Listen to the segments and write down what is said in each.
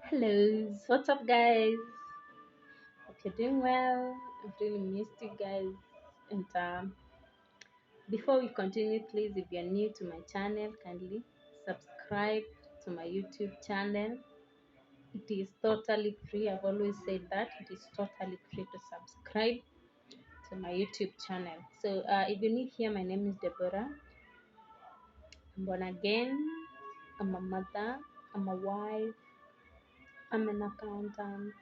Hello, what's up, guys? Hope you're doing well. I've really missed you guys. And before we continue, please, if you're new to my channel, kindly subscribe to my YouTube channel. It is totally free. I've always said that it is totally free to subscribe to my YouTube channel. So, if you're new here, my name is Deborah. I'm born again. I'm a mother. I'm a wife. I'm an accountant.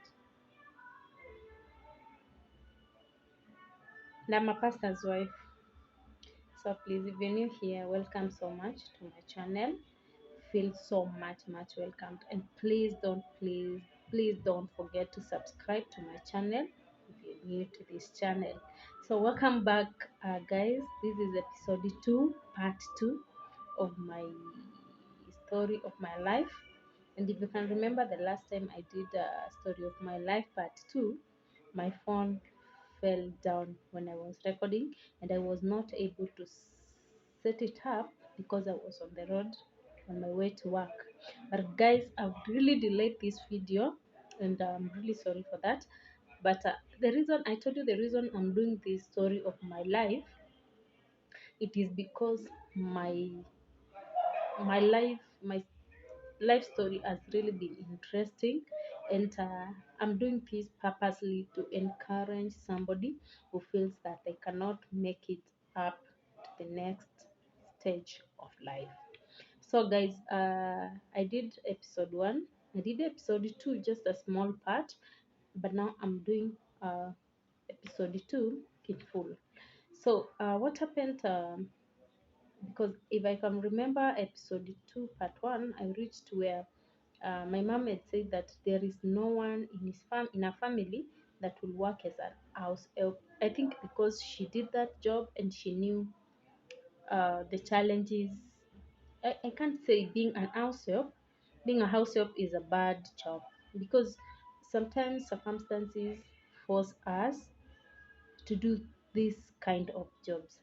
And I'm a pastor's wife. So please, if you're new here, welcome so much to my channel. Feel so much welcomed, and please don't forget to subscribe to my channel if you're new to this channel. So welcome back, guys. This is episode 2, part 2 of my story of my life. And if you can remember the last time I did a story of my life part 2, my phone fell down when I was recording, and I was not able to set it up because I was on the road on my way to work. But guys, I've really delayed this video, and I'm really sorry for that. But the reason I told you, the reason I'm doing this story of my life, it is because my my life story has really been interesting, and I'm doing this purposely to encourage somebody who feels that they cannot make it up to the next stage of life. So guys, I did episode 1, I did episode 2, just a small part, but now I'm doing episode 2 in full. So what happened, because if I can remember episode 2 part 1, I reached where my mom had said that there is no one in her family that will work as a house help. I think because she did that job and she knew the challenges. I can't say being an house help. Being a house help is a bad job because sometimes circumstances force us to do this kind of jobs.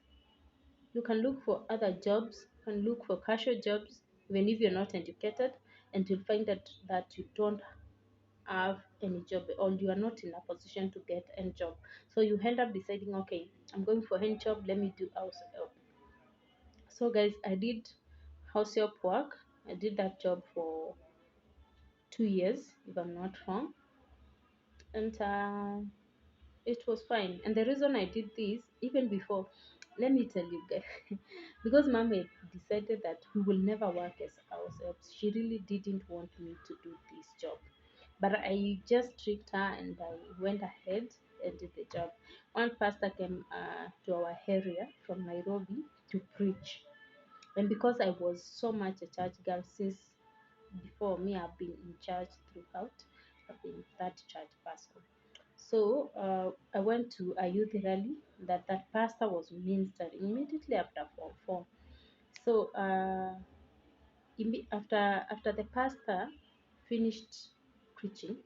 You can look for other jobs, you can look for casual jobs, even if you're not educated, and you'll find that you don't have any job, or you are not in a position to get any job. So you end up deciding, okay, I'm going for any job, let me do house help. So guys, I did house help work. I did that job for 2 years, if I'm not wrong, and it was fine. And the reason I did this even before, let me tell you guys, because mom had decided that we will never work as house helps. She really didn't want me to do this job, but I just tricked her and I went ahead and did the job. One pastor came to our area from Nairobi to preach, and because I was so much a church girl since before me, I've been in church throughout. I've been that church person. So I went to a youth rally that pastor was ministering immediately after form 4. So after the pastor finished preaching,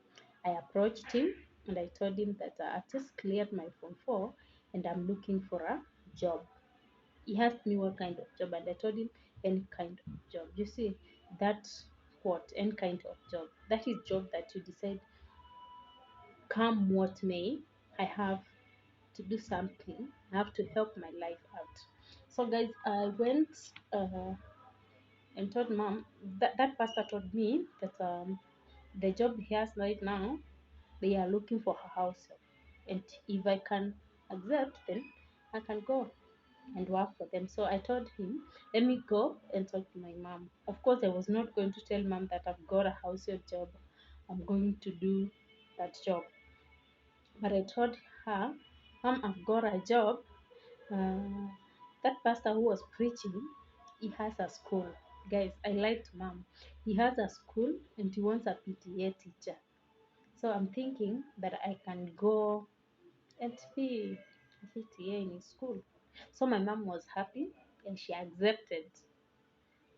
I approached him and I told him that I've just cleared my form 4 and I'm looking for a job. He asked me what kind of job, and I told him any kind of job. You see, that what any kind of job. That is job that you decide, come what may, I have to do something. I have to help my life out. So guys, I went and told mom that pastor told me that the job he has right now, they are looking for a house help, and if I can accept, then I can go and work for them. So I told him, let me go and talk to my mom. Of course, I was not going to tell mom that I've got a house help job. I'm going to do that job. But I told her, Mom, I've got a job. Uh, that pastor who was preaching, he has a school. Guys, I lied to mom. He has a school and he wants a PTA teacher. So I'm thinking that I can go and be a PTA in his school. So my mom was happy and she accepted.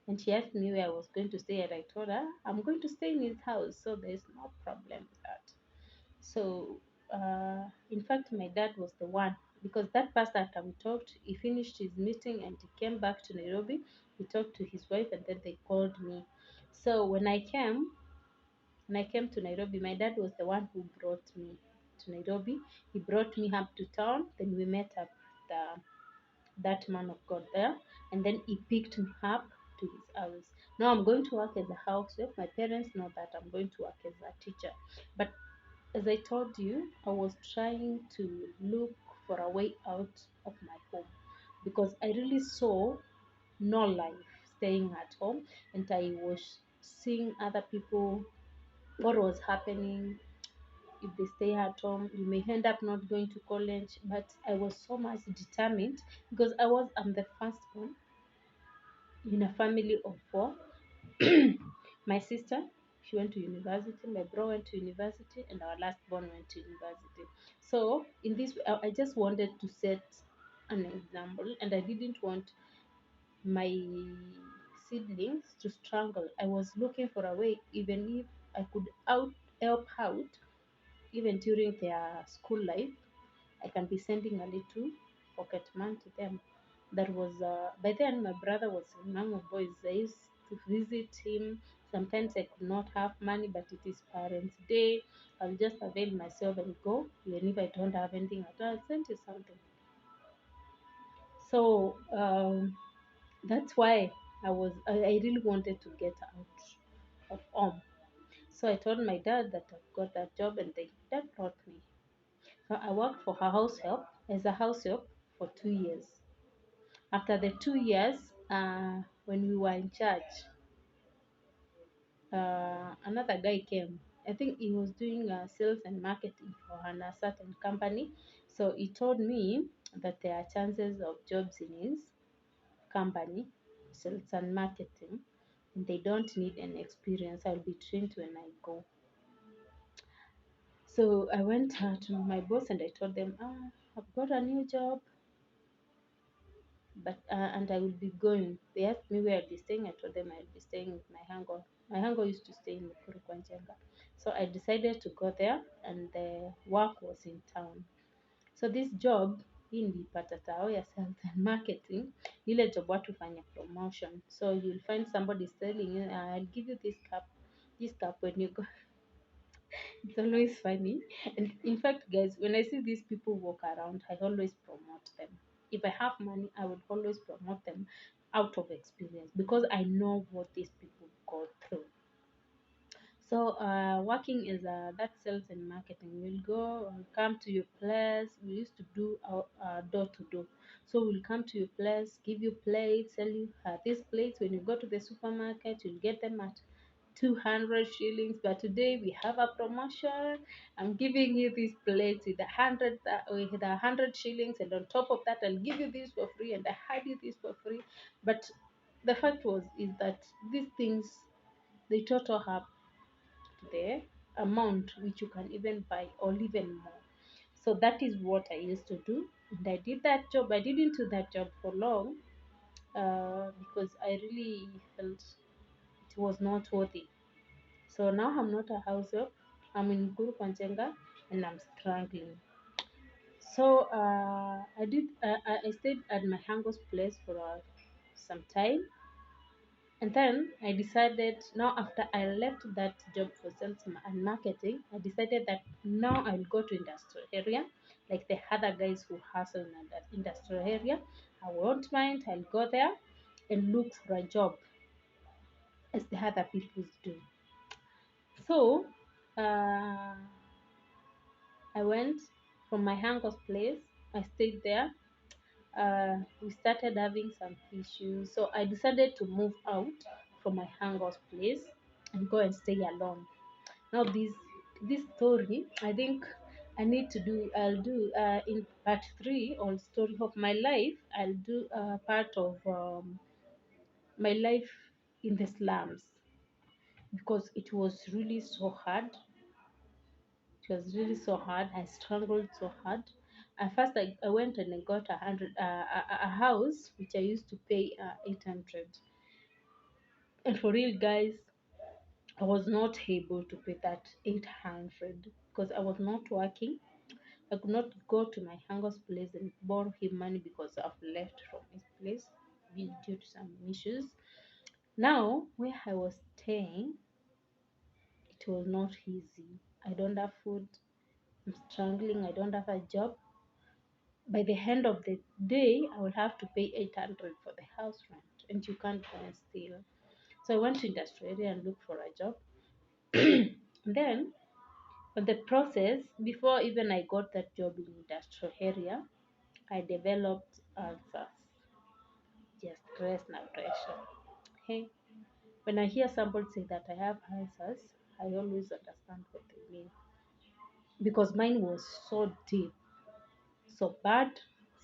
And she asked me where I was going to stay, and I told her I'm going to stay in his house, so there's no problem with that. So, in fact, my dad was the one, because that pastor, after we talked, he finished his meeting and he came back to Nairobi. He talked to his wife and then they called me. So when I came, When I came to Nairobi, my dad was the one who brought me to Nairobi. He brought me up to town. Then we met up with that man of God there, and then he picked me up to his house. Now I'm going to work as a housewife. My parents know that I'm going to work as a teacher, but as I told you, I was trying to look for a way out of my home because I really saw no life staying at home, and I was seeing other people what was happening. If they stay at home, you may end up not going to college. But I was so much determined because I'm the first one in a family of four. My sister, she went to university, my bro went to university, and our last born went to university. So in this, I just wanted to set an example, and I didn't want my siblings to struggle. I was looking for a way, even if I could help out, even during their school life. I can be sending a little pocket money to them. That was by then my brother was in Mango Boys. I used to visit him. Sometimes I could not have money, but it is Parents' Day. I'll just avail myself and go, even if I don't have anything at all. I'll send you something. So that's why I really wanted to get out of home. So I told my dad that I've got that job, and dad brought me. So I worked for her house help as a house help for 2 years. After the 2 years, when we were in church, another guy came. I think he was doing sales and marketing for a certain company. So he told me that there are chances of jobs in his company, sales and marketing, and they don't need any experience. I'll be trained when I go. So I went to my boss and I told them, I've got a new job, but and I will be going. They asked me where I'll be staying. I told them I'll be staying with my hango. My hango used to stay in Nakuru Kwanjenga. So I decided to go there, and the work was in town. So this job hii nilipata tao ya sales and marketing, ile job watu fanya promotion. So you'll find somebody selling, I'll give you this cup when you go. It's always funny. And in fact, guys, when I see these people walk around, I always promote them. If I have money, I would always promote them out of experience because I know what these people go through. So, working as that sales and marketing, we'll go, we'll come to your place. We used to do our door to door. So, we'll come to your place, give you plates, sell you these plates. When you go to the supermarket, you'll get them at 200 shillings. But today we have a promotion. I'm giving you these plates with a hundred shillings, and on top of that, I'll give you this for free, and I had you this for free. But the fact is that these things they total up the amount which you can even buy or even more. So that is what I used to do, and I did that job. I didn't do that job for long because I really felt it was not worthy. So now I'm not a house help. I'm in Guru Panchenga and I'm struggling. So I stayed at my hango's place for some time, and then I decided now after I left that job for sales and marketing, I decided that now I'll go to industrial area like the other guys who hustle in that industrial area. I won't mind. I'll go there and look for a job as the other people do. So uh, I went from my uncle's place. I stayed there. We started having some issues, so I decided to move out from my uncle's place and go and stay alone. Now this story, I think I need to do. I'll do in part three on story of my life. I'll do part of my life in the slums because it was really so hard. It was really so hard. I struggled so hard. At first, I went and I got a house which I used to pay 800. And for real, guys, I was not able to pay that 800 because I was not working. I could not go to my uncle's place and borrow him money because I've left from his place due to some issues. Now, where I was staying, was not easy. I don't have food. I'm struggling. I don't have a job. By the end of the day, I will have to pay 800 for the house rent, and you can't go and steal. So I went to industrial area and looked for a job. And then, on the process, before even I got that job in industrial area, I developed ulcers, just stress and pressure. Hey, when I hear somebody say that I have ulcers, I always understand what they mean because mine was so deep, so bad,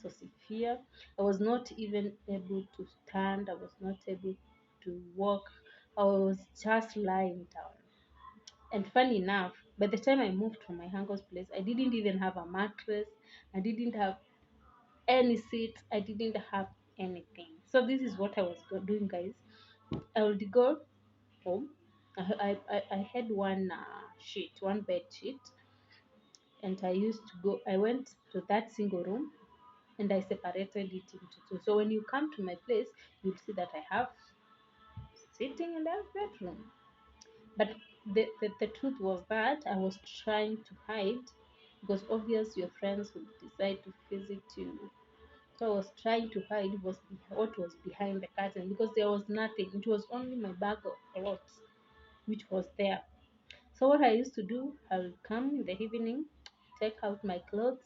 so severe. I was not even able to stand. I was not able to walk. I was just lying down. And funny enough, by the time I moved from my uncle's place, I didn't even have a mattress. I didn't have any seat. I didn't have anything. So this is what I was doing, guys. I would go home. I had one sheet, one bed sheet, and I used to go. I went to that single room and I separated it into two. So when you come to my place, you'll see that I have sitting and I have bedroom. But the truth was that I was trying to hide because obviously your friends would decide to visit you. So I was trying to hide what was behind the curtain because there was nothing. It was only my bag of clothes which was there. So what I used to do, I would come in the evening, take out my clothes,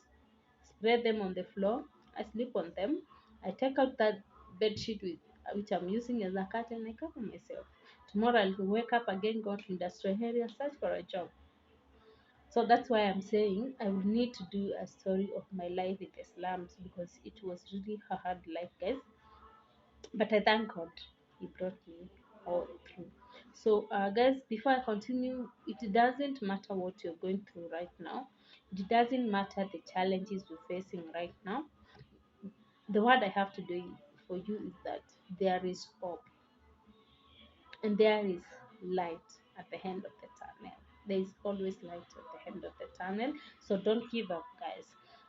spread them on the floor. I sleep on them. I take out that bed sheet which I'm using as a curtain. I cover myself. Tomorrow I'll wake up again, go to industrial area, search for a job. So that's why I'm saying I would need to do a story of my life in the slums because it was really a hard life, guys. But I thank God He brought me all through. So, guys, before I continue, it doesn't matter what you're going through right now. It doesn't matter the challenges you're facing right now. The word I have to do for you is that there is hope and there is light at the end of the tunnel. There is always light at the end of the tunnel. So don't give up, guys.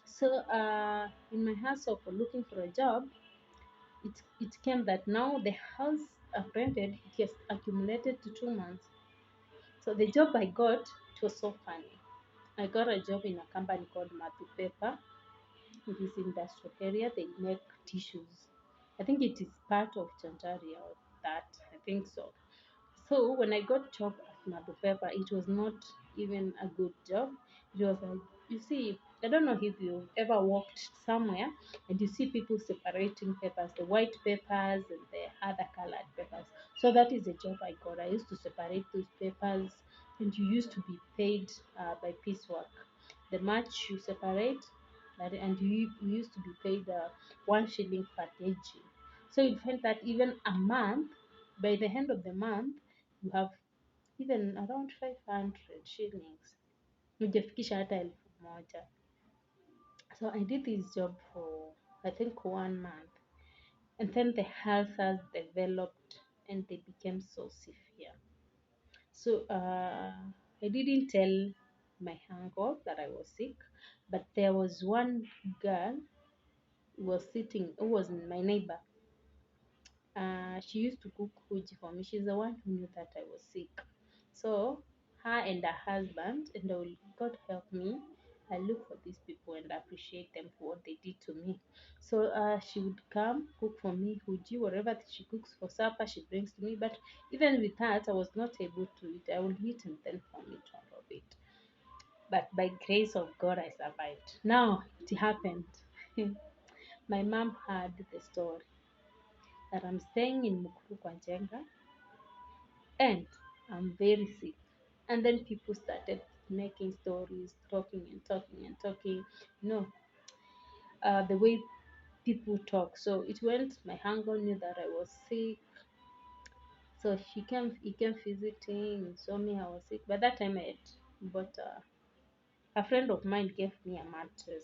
So, in my hustle for looking for a job, it came that now the house I've rented it has accumulated to 2 months. So the job I got, it was so funny. I got a job in a company called Matthew Paper. In this industrial area. They make tissues. I think it is part of Chantaria or that. I think so. So when I got job at Madu Pepper, it was not even a good job. It was like you see, I don't know if you ever walked somewhere and you see people separating papers, the white papers and the other colored papers. So that is the job I got. I used to separate those papers, and you used to be paid by piecework. The much you separate, and you used to be paid 1 shilling per kg. So you find that even a month, by the end of the month, you have even around 500 shillings, hujafikisha hata 1,000. So I did this job for I think 1 month, and then the ulcers developed and they became so severe. So I didn't tell my uncle that I was sick, but there was one girl who was my neighbor. She used to cook uji for me. She's the one who knew that I was sick. So her and her husband, and I will, God help me, I look for these people and appreciate them for what they did to me. So she would come cook for me uji, whatever she cooks for supper, she brings to me. But even with that, I was not able to eat. I will eat and then vomit all of it. But by grace of God, I survived. Now it happened. My mom heard the story that I'm staying in Mukuru Kwanjenga and I'm very sick. And then people started making stories, talking and talking and talking. You know, the way people talk. So it went, my uncle knew that I was sick. So he came visiting, saw me I was sick. By that time I had bought a friend of mine gave me a mattress.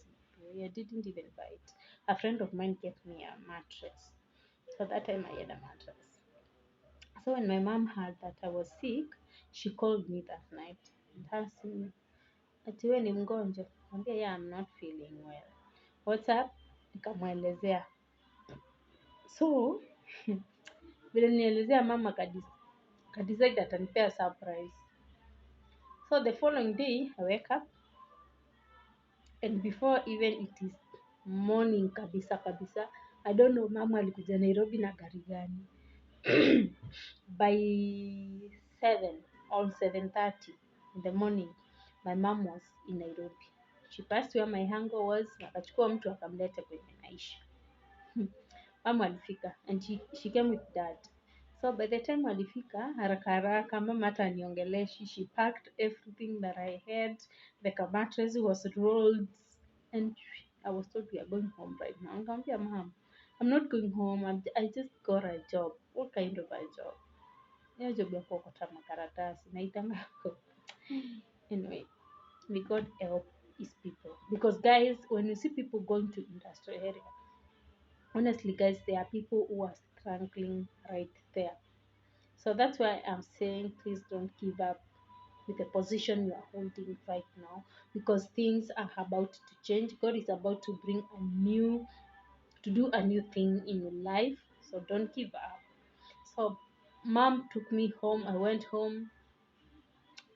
I didn't even buy it. A friend of mine gave me a mattress. So that time I had a mattress. So when my mom heard that I was sick, she called me that night and asked me, ati we ni mgonjwa? Mwambia, yeah, I'm not feeling well. What's up? Nikamwelezea. So vile nielezea, mama kadecide atanipea surprise. So the following day I wake up, and before even it is morning kabisa kabisa, I don't know mama alikuja Nairobi na gari gani. By 7 or 7:30 in the morning, my mom was in Nairobi. She passed where my hango was, akachukua mtu akamleta kwenye naishi. Mama alifika and she came with dad. So by the time walifika haraka haraka, mama hata aniongeleshi, she packed everything that I had. The mattress was rolled, and I was told we are going home right now. Nikamwambia mom, I'm not going home. I just got a job. What kind of a job? Hiyo job ya kuokota makaratasi naitanga. Anyway, we God help his people, because guys, when you see people going to industrial area, honestly guys, there are people who are struggling right there. So that's why I'm saying please don't give up with the position you are holding right now, because things are about to change. God is about to bring to do a new thing in your life. So don't give up. So mom took me home. I went home,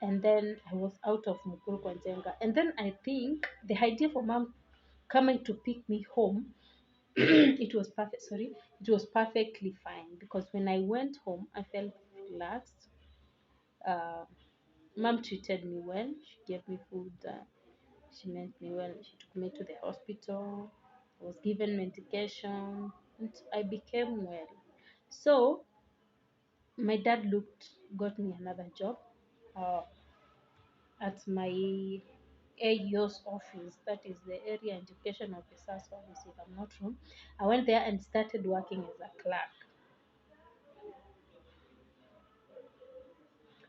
and then I was out of Mukuru kwa Njenga. And then I think the idea for mom coming to pick me home, it was perfect. Sorry, it was perfectly fine, because when I went home, I felt relaxed. Uh, Mom treated me well. She gave me food. She meant me well. She took me to the hospital. I was given medication, and I became well. So my dad got me another job uh, at my AEO's office. That is the Area Education Officer's office, if I'm not wrong. I went there and started working as a clerk.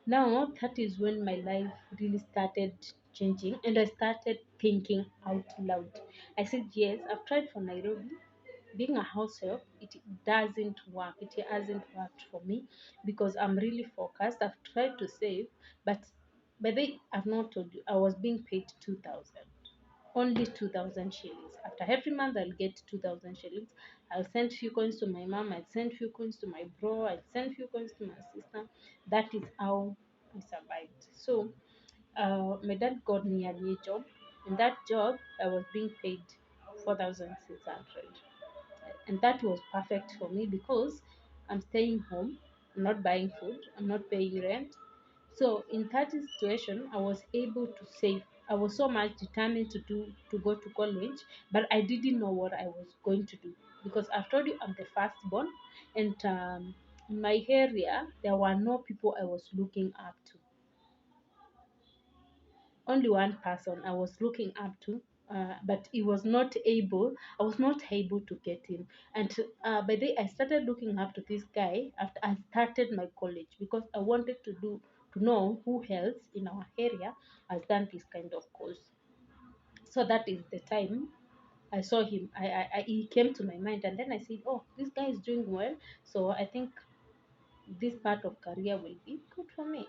Now that is when my life really started changing, and I started thinking out loud. I said, yes, I've tried for Nairobi. Being a house help, it doesn't work. It hasn't worked for me, because I'm really focused. I've tried to save, but I've not told you, I was being paid 2,000. Only 2,000 shillings. After every month, I'll get 2,000 shillings. I'll send few coins to my mom. I'll send few coins to my bro. I'll send few coins to my sister. That is how we survived. So, my dad got me a new job. In that job, I was being paid 4,600, and that was perfect for me, because I'm staying home. I'm not buying food. I'm not paying rent. So in that situation, I was able to save. I was so much determined to go to college, but I didn't know what I was going to do, because I've told you I'm the firstborn, and in my area there were no people I was looking up to. Only one person I was looking up to, but he was not able. I was not able to get him, and by the I started looking up to this guy after I started my college, because I wanted to know who else in our area has done this kind of course. So that is the time I saw him. He came to my mind, and then I said, "Oh, this guy is doing well, so I think this part of career will be good for me."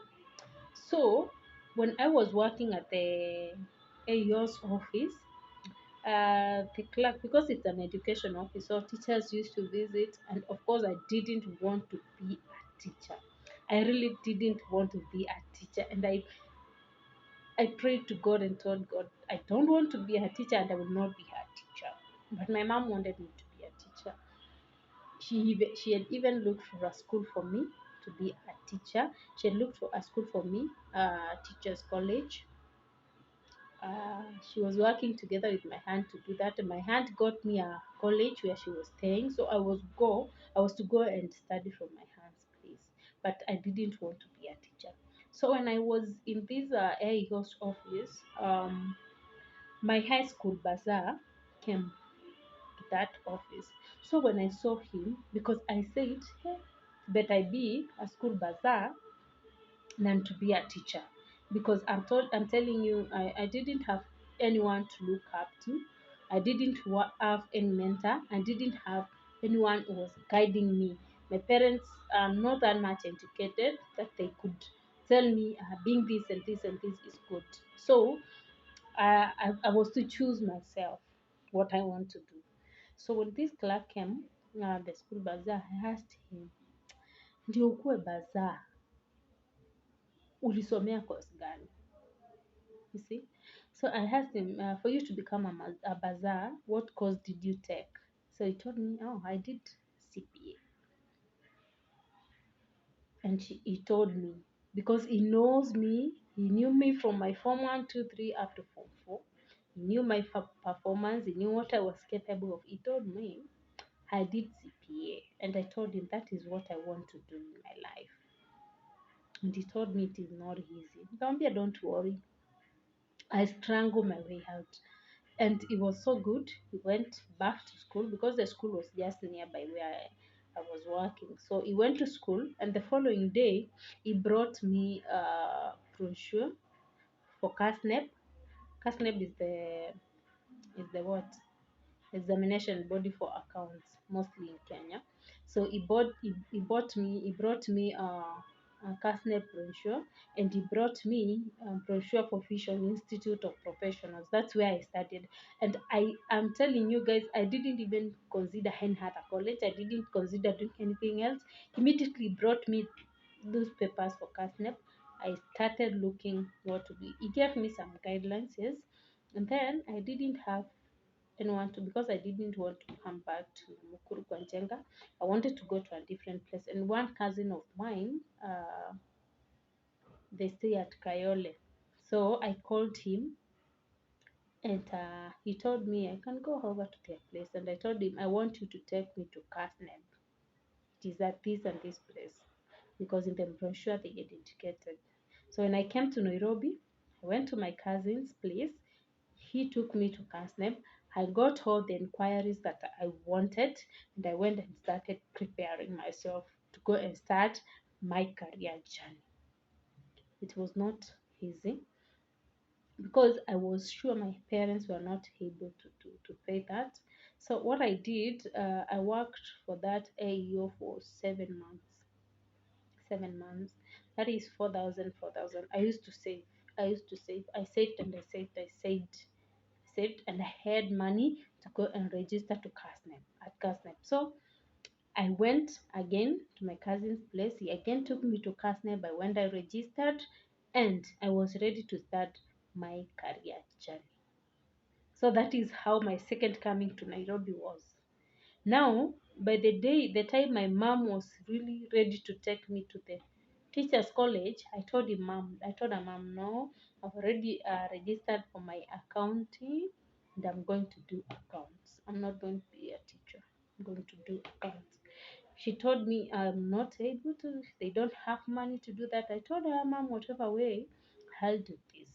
So when I was working at the AEO's office, the clerk, because it's an education office, so teachers used to visit, and of course I didn't want to be a teacher. I really didn't want to be a teacher, and I prayed to God and told God, I don't want to be a teacher, and I will not be a teacher. But my mom wanted me to be a teacher. She had even looked for a school for me to be a teacher. She had looked for a school for me, teachers college. She was working together with my hand to do that. My hand got me a college where she was staying, so I was to go and study from my hand's place, but I didn't want to be a teacher. So when I was in this air host office, my high school bazaar came to that office. So when I saw him, because I said, hey, better I be a school bazaar than to be a teacher, because I'm telling you, I didn't have anyone to look up to. I didn't have any mentor. I didn't have anyone who was guiding me. My parents are not that much educated that they could tell me being this and this and this is good. So I was to choose myself what I want to do. So when this clerk came, the school bazaar, I asked him, ndio ukuwe bazaar, ulisomea course gani? You see? So I asked him, for you to become a bazaar, what course did you take? So he told me, oh, I did CPA. And he told me, because he knows me, he knew me from my Form 1, 2, 3 up to Form 4. He knew my performance, he knew what I was capable of. He told me I did CPA, and I told him that is what I want to do in my life. And he told me it is not easy. Gambia, don't worry. I strangled my way out. And it was so good. He went back to school because the school was just nearby where I was working. So he went to school, and the following day, he brought me a brochure for CASNEP. CASNEP is the what? Examination body for accounts, mostly in Kenya. So he brought me a CASNEP brochure, and he brought me a brochure for Visual Institute of Professionals. That's where I started. And I am telling you guys, I didn't even consider Henhata College. I didn't consider doing anything else. Immediately brought me those papers for CASNEP. I started looking what to do. He gave me some guidelines, yes. And then I didn't have anyone to, because I didn't want to come back to Mukuru Kwanjenga. I wanted to go to a different place. And one cousin of mine, they stay at Kayole. So I called him, and he told me I can go over to their place. And I told him, I want you to take me to Kasneb. It is at this and this place, because in the brochure they get indicated. So when I came to Nairobi, I went to my cousin's place. He took me to Kasneb. I got all the inquiries that I wanted, and I went and started preparing myself to go and start my career journey. It was not easy, because I was sure my parents were not able to pay that. So what I did, I worked for that AEO for 7 months. 7 months. That is 4,000, 4,000. I used to save. I used to save. I saved and I saved. I saved, and I had money to go and register to CASNEP at CASNEP. So I went again to my cousin's place. He again took me to CASNEP. I went, I registered, and I was ready to start my career journey. So that is how my second coming to Nairobi was. Now, by the time my mom was really ready to take me to the teachers college, I told her, mom, no, I've already registered for my accounting, and I'm going to do accounts. I'm not going to be a teacher. I'm going to do accounts. She told me I'm not able to, they don't have money to do that. I told her, mom, whatever way, I'll do this.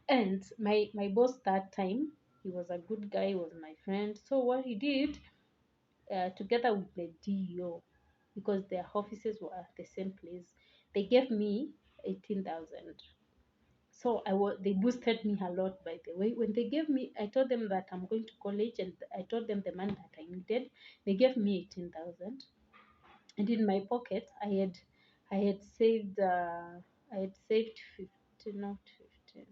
And my boss that time, he was a good guy, he was my friend. So what he did, together with the DEO, because their offices were at the same place, they gave me 18,000. So they boosted me a lot, by the way. When they gave me, I told them that I'm going to college, and I told them the money that I needed. They gave me 18,000, and in my pocket I had saved I had saved 15, not 15.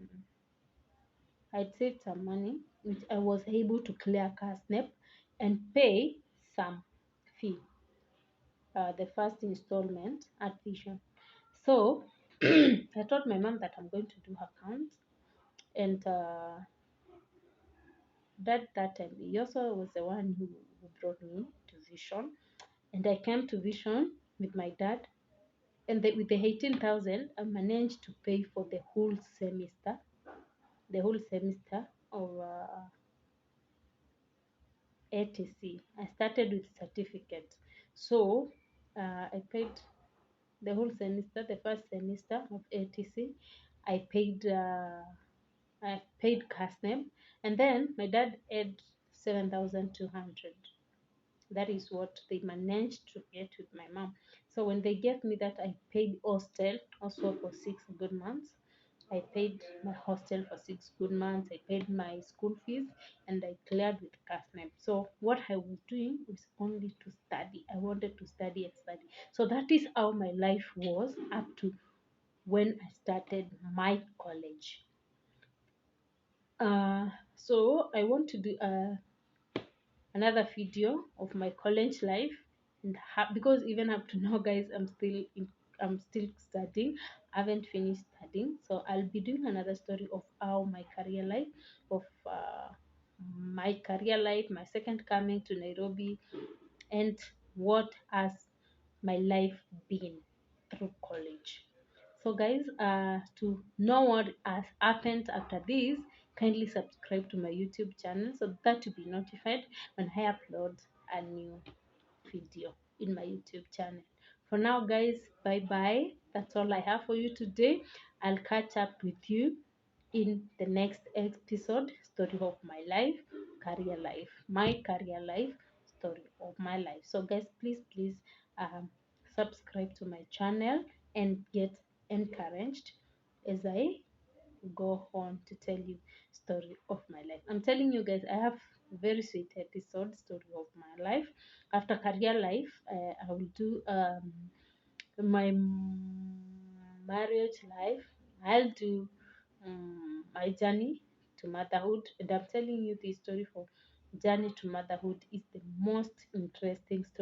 I had saved some money, which I was able to clear CASNEP and pay some fee, the first installment at Vision. So I told my mom that I'm going to do accounts, and that time he also was the one who brought me to Vision, and I came to Vision with my dad, and with the 18,000, I managed to pay for the whole semester of ATC. I started with certificate, so I paid the whole semester, the first semester of ATC. I paid CASNEM, and then my dad had 7,200. That is what they managed to get with my mom. So when they gave me that, I paid hostel also for 6 good months. I paid my hostel for 6 good months. I paid my school fees, and I cleared with CASNEP. So what I was doing was only to study. I wanted to study and study. So that is how my life was up to when I started my college. So I want to do another video of my college life, and because even up to now, guys, I'm still studying. I haven't finished studying. studying. So I'll be doing another story of how my career life, of my career life, my second coming to Nairobi, and what has my life been through college. So, guys, to know what has happened after this, kindly subscribe to my YouTube channel so that you'll be notified when I upload a new video in my YouTube channel. For now, guys, bye bye. That's all I have for you today. I'll catch up with you in the next episode. Story of my life, career life, my career life, story of my life. So, guys, please um, subscribe to my channel and get encouraged as I go on to tell you story of my life. I'm telling you guys, I have very sweet episode story of my life. After career life, I will do my marriage life. I'll do my journey to motherhood, and I'm telling you the story for journey to motherhood is the most interesting story